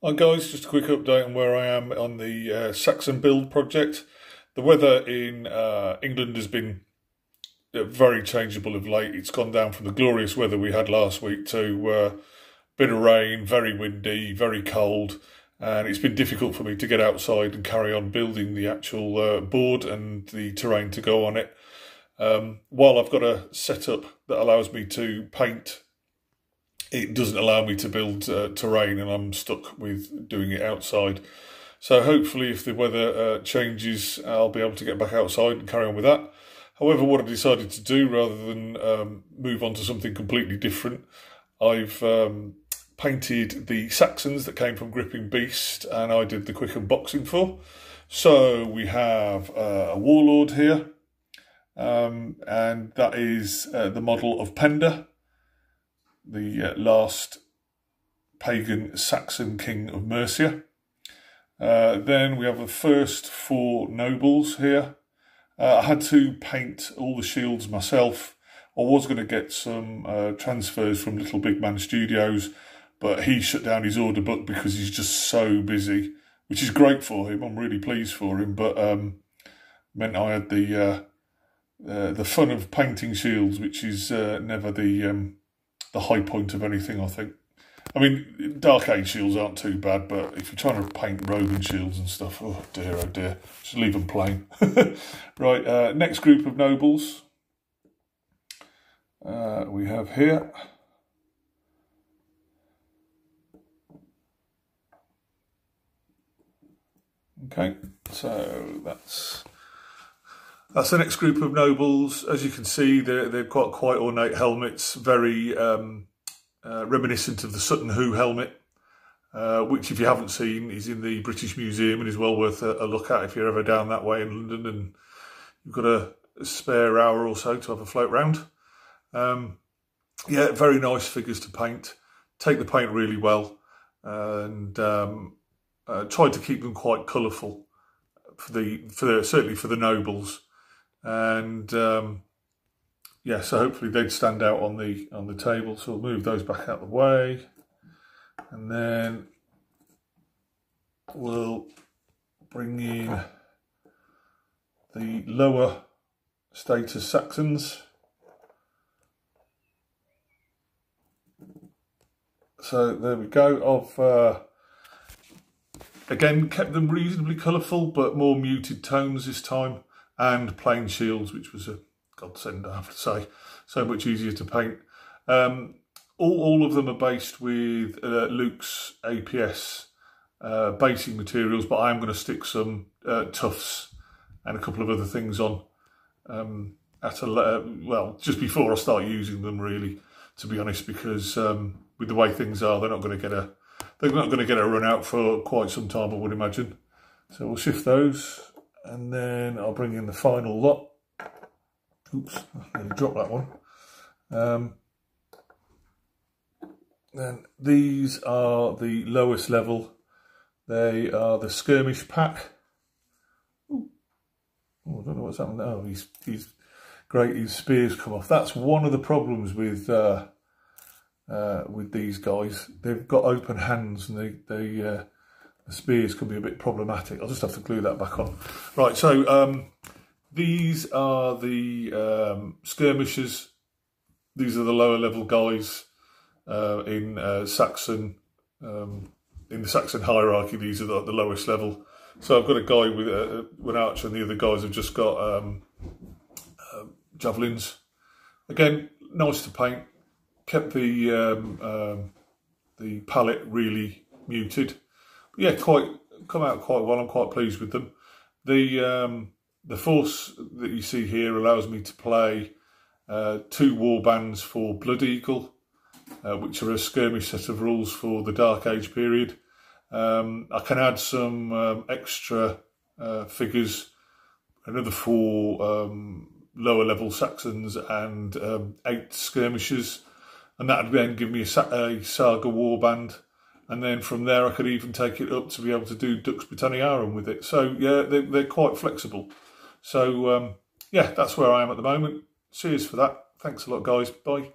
Hi guys, just a quick update on where I am on the Saxon build project. The weather in England has been very changeable of late. It's gone down from the glorious weather we had last week to a bit of rain, very windy, very cold, and it's been difficult for me to get outside and carry on building the actual board and the terrain to go on it. While I've got a setup that allows me to paint, it doesn't allow me to build terrain, and I'm stuck with doing it outside. So hopefully if the weather changes, I'll be able to get back outside and carry on with that. However, what I decided to do, rather than move on to something completely different, I've painted the Saxons that came from Gripping Beast, and I did the quick unboxing for. So we have a warlord here, and that is the model of Penda, the last pagan Saxon king of Mercia. Then we have the first four nobles here. I had to paint all the shields myself. I was going to get some transfers from Little Big Man Studios, but he shut down his order book because he's just so busy, which is great for him. I'm really pleased for him, but meant I had the fun of painting shields, which is never the high point of anything, I think. I mean, Dark Age shields aren't too bad, but if you're trying to paint Roman shields and stuff, oh dear, just leave them plain. Right, next group of nobles we have here. Okay, so that's the next group of nobles. As you can see, they've got quite ornate helmets, very reminiscent of the Sutton Hoo helmet, which, if you haven't seen, is in the British Museum and is well worth a look at if you're ever down that way in London and you've got a spare hour or so to have a float round. Yeah, very nice figures to paint. Take the paint really well, and tried to keep them quite colourful certainly for the nobles. And yeah, so hopefully they'd stand out on the table. So we'll move those back out of the way, and then we'll bring in the lower status Saxons. So there we go. I've again kept them reasonably colourful, but more muted tones this time, and plain shields, which was a godsend, I have to say. So much easier to paint. All of them are based with Luke's APS basing materials, but I am going to stick some tufts and a couple of other things on well, just before I start using them, really, to be honest, because with the way things are, they're not going to get a run out for quite some time, I would imagine. So we'll shift those, and then I'll bring in the final lot. Oops, I nearly dropped that one. Then these are the lowest level. They are the skirmish pack. Ooh. Oh, I don't know what's happened. Oh, he's great. His spears come off. That's one of the problems with these guys. They've got open hands, and the spears can be a bit problematic. I'll just have to glue that back on. Right, so these are the skirmishers. These are the lower level guys in Saxon. In the Saxon hierarchy, these are the lowest level. So I've got a guy with an archer, and the other guys have just got javelins. Again, nice to paint. Kept the palette really muted. But yeah, come out quite well. I'm quite pleased with them. The force that you see here allows me to play 2 war bands for Blood Eagle, which are a skirmish set of rules for the Dark Age period. I can add some extra figures, another 4 lower level Saxons and 8 skirmishers, and that would then give me a Saga warband, and then from there I could even take it up to be able to do Dux Britanniarum with it. So yeah, they're quite flexible. So yeah, that's where I am at the moment. Cheers for that. Thanks a lot, guys. Bye.